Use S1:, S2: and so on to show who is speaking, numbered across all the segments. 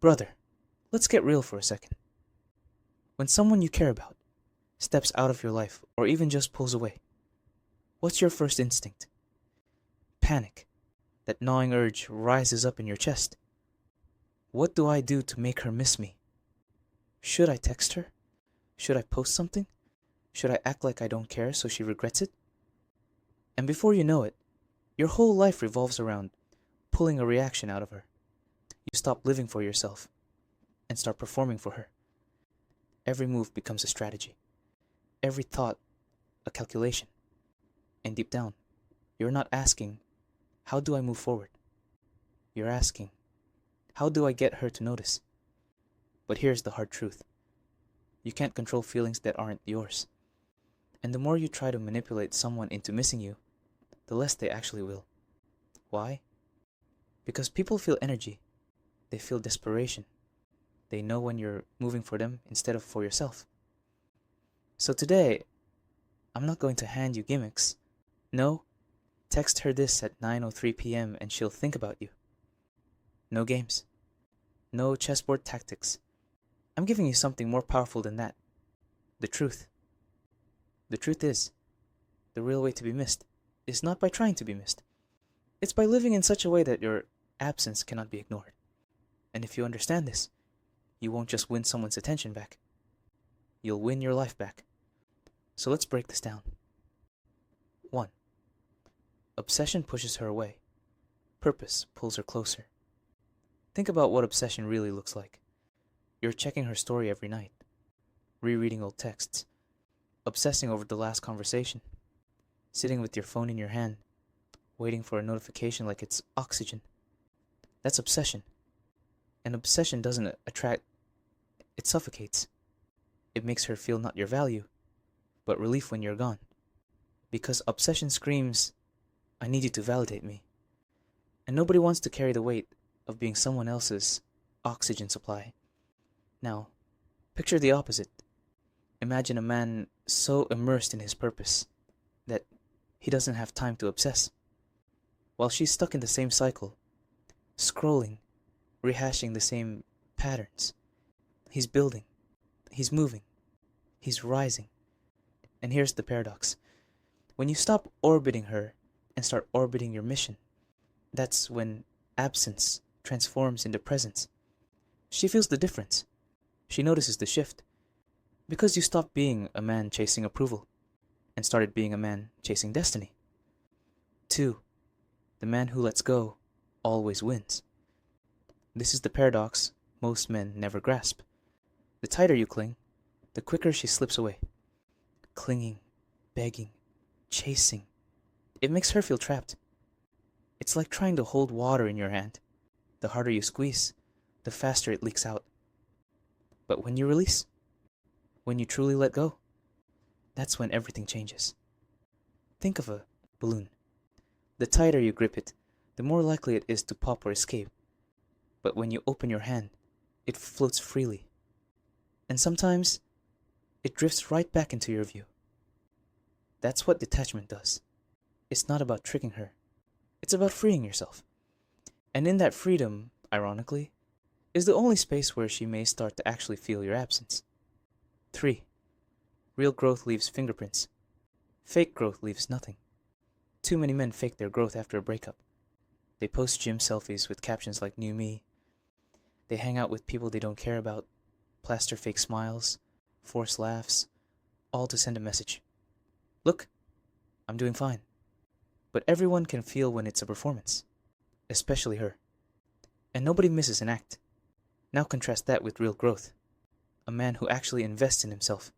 S1: Brother, let's get real for a second. When someone you care about steps out of your life or even just pulls away, what's your first instinct? Panic. That gnawing urge rises up in your chest. What do I do to make her miss me? Should I text her? Should I post something? Should I act like I don't care so she regrets it? And before you know it, your whole life revolves around pulling a reaction out of her. You stop living for yourself and start performing for her. Every move becomes a strategy. Every thought, a calculation. And deep down, you're not asking, how do I move forward? You're asking, how do I get her to notice? But here's the hard truth. You can't control feelings that aren't yours. And the more you try to manipulate someone into missing you, the less they actually will. Why? Because people feel energy. They feel desperation. They know when you're moving for them instead of for yourself. So today, I'm not going to hand you gimmicks. No, text her this at 9:03 p.m. and she'll think about you. No games. No chessboard tactics. I'm giving you something more powerful than that. The truth. The truth is, the real way to be missed is not by trying to be missed. It's by living in such a way that your absence cannot be ignored. And if you understand this, you won't just win someone's attention back. You'll win your life back. So let's break this down. 1. Obsession pushes her away. Purpose pulls her closer. Think about what obsession really looks like. You're checking her story every night, rereading old texts, obsessing over the last conversation, sitting with your phone in your hand, waiting for a notification like it's oxygen. That's obsession. And obsession doesn't attract, it suffocates. It makes her feel not your value, but relief when you're gone. Because obsession screams, I need you to validate me. And nobody wants to carry the weight of being someone else's oxygen supply. Now, picture the opposite. Imagine a man so immersed in his purpose that he doesn't have time to obsess. While she's stuck in the same cycle, scrolling, rehashing the same patterns. He's building, he's moving, he's rising. And here's the paradox. When you stop orbiting her and start orbiting your mission, that's when absence transforms into presence. She feels the difference. She notices the shift. Because you stopped being a man chasing approval and started being a man chasing destiny. 2. The man who lets go always wins. This is the paradox most men never grasp. The tighter you cling, the quicker she slips away. Clinging, begging, chasing. It makes her feel trapped. It's like trying to hold water in your hand. The harder you squeeze, the faster it leaks out. But when you release, when you truly let go, that's when everything changes. Think of a balloon. The tighter you grip it, the more likely it is to pop or escape. But when you open your hand, it floats freely. And sometimes, it drifts right back into your view. That's what detachment does. It's not about tricking her. It's about freeing yourself. And in that freedom, ironically, is the only space where she may start to actually feel your absence. 3. Real growth leaves fingerprints. Fake growth leaves nothing. Too many men fake their growth after a breakup. They post gym selfies with captions like "New Me." They hang out with people they don't care about, plaster fake smiles, force laughs, all to send a message. Look, I'm doing fine. But everyone can feel when it's a performance, especially her. And nobody misses an act. Now contrast that with real growth. A man who actually invests in himself,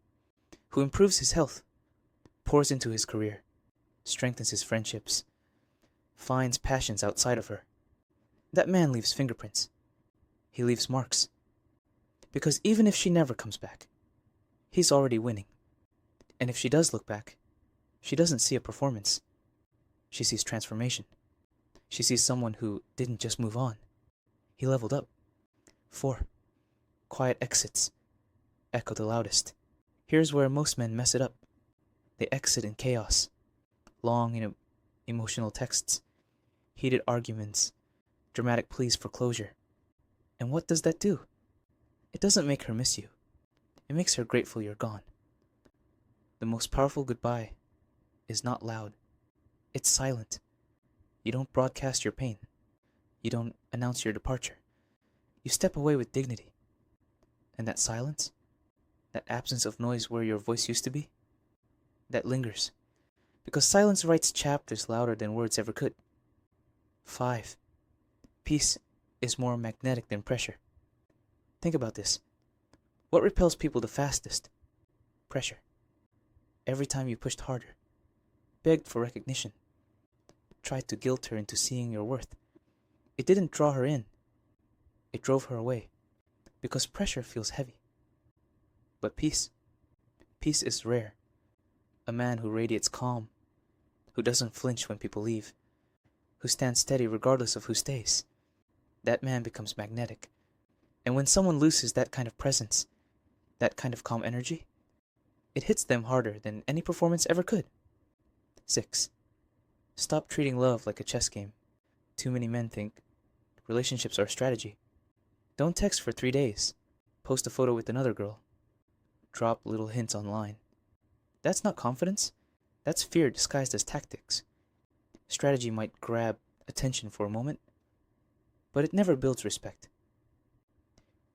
S1: who improves his health, pours into his career, strengthens his friendships, finds passions outside of her. That man leaves fingerprints. He leaves marks. Because even if she never comes back, he's already winning. And if she does look back, she doesn't see a performance. She sees transformation. She sees someone who didn't just move on. He leveled up. 4. Quiet exits echo the loudest. Here's where most men mess it up. They exit in chaos. Long and emotional texts, heated arguments, dramatic pleas for closure. And what does that do? It doesn't make her miss you. It makes her grateful you're gone. The most powerful goodbye is not loud. It's silent. You don't broadcast your pain. You don't announce your departure. You step away with dignity. And that silence, that absence of noise where your voice used to be, that lingers. Because silence writes chapters louder than words ever could. 5. Peace is more magnetic than pressure. Think about this. What repels people the fastest? Pressure. Every time you pushed harder, begged for recognition, tried to guilt her into seeing your worth, it didn't draw her in. It drove her away. Because pressure feels heavy. But peace is rare. A man who radiates calm, who doesn't flinch when people leave, who stands steady regardless of who stays. That man becomes magnetic. And when someone loses that kind of presence, that kind of calm energy, it hits them harder than any performance ever could. 6. Stop treating love like a chess game. Too many men think relationships are a strategy. Don't text for 3 days. Post a photo with another girl. Drop little hints online. That's not confidence. That's fear disguised as tactics. Strategy might grab attention for a moment, but it never builds respect.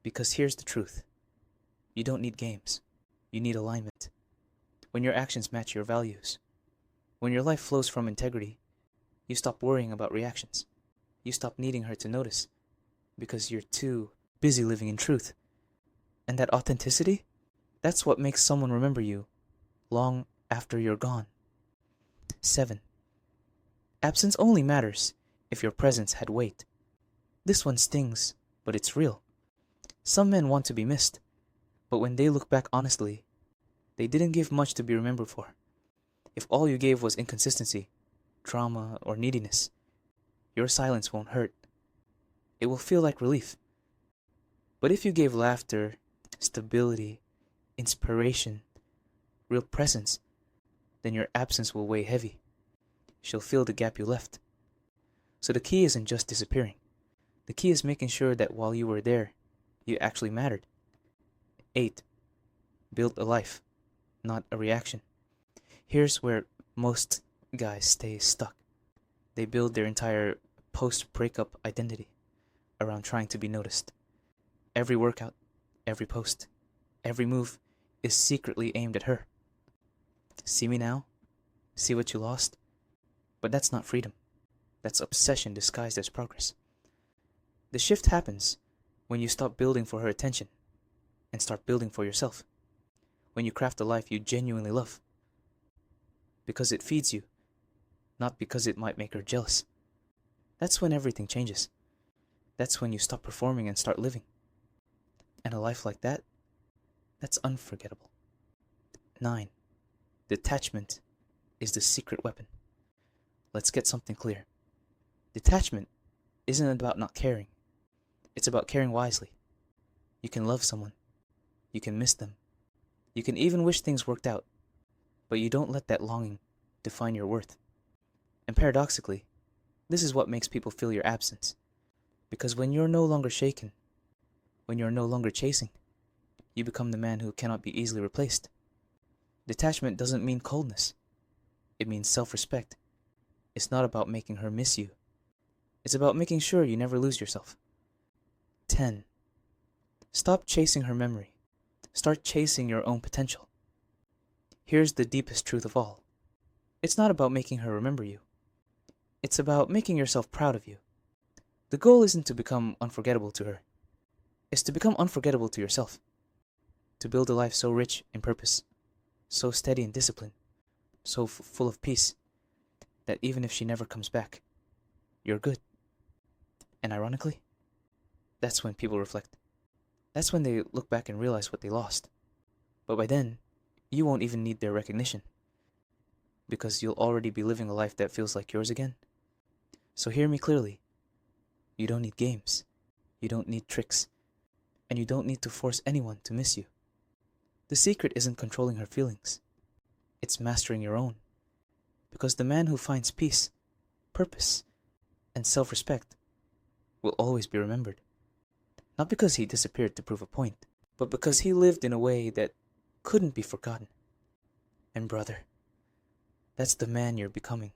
S1: Because here's the truth. You don't need games. You need alignment. When your actions match your values. When your life flows from integrity, you stop worrying about reactions. You stop needing her to notice because you're too busy living in truth. And that authenticity, that's what makes someone remember you long after you're gone. 7. Absence only matters if your presence had weight. This one stings, but it's real. Some men want to be missed, but when they look back honestly, they didn't give much to be remembered for. If all you gave was inconsistency, drama, or neediness, your silence won't hurt. It will feel like relief. But if you gave laughter, stability, inspiration, real presence, then your absence will weigh heavy. She'll fill the gap you left. So the key isn't just disappearing. The key is making sure that while you were there, you actually mattered. 8. Build a life, not a reaction. Here's where most guys stay stuck. They build their entire post-breakup identity around trying to be noticed. Every workout, every post, every move is secretly aimed at her. See me now? See what you lost? But that's not freedom. That's obsession disguised as progress. The shift happens when you stop building for her attention and start building for yourself. When you craft a life you genuinely love. Because it feeds you, not because it might make her jealous. That's when everything changes. That's when you stop performing and start living. And a life like that, that's unforgettable. 9. Detachment is the secret weapon. Let's get something clear. Detachment isn't about not caring. It's about caring wisely. You can love someone. You can miss them. You can even wish things worked out. But you don't let that longing define your worth. And paradoxically, this is what makes people feel your absence. Because when you're no longer shaken, when you're no longer chasing, you become the man who cannot be easily replaced. Detachment doesn't mean coldness. It means self-respect. It's not about making her miss you. It's about making sure you never lose yourself. 10. Stop chasing her memory. Start chasing your own potential. Here's the deepest truth of all. It's not about making her remember you. It's about making yourself proud of you. The goal isn't to become unforgettable to her. It's to become unforgettable to yourself. To build a life so rich in purpose, so steady in discipline, so full of peace, that even if she never comes back, you're good. And ironically, that's when people reflect. That's when they look back and realize what they lost. But by then, you won't even need their recognition, because you'll already be living a life that feels like yours again. So hear me clearly. You don't need games. You don't need tricks. And you don't need to force anyone to miss you. The secret isn't controlling her feelings. It's mastering your own. Because the man who finds peace, purpose, and self-respect will always be remembered. Not because he disappeared to prove a point, but because he lived in a way that couldn't be forgotten. And brother, that's the man you're becoming.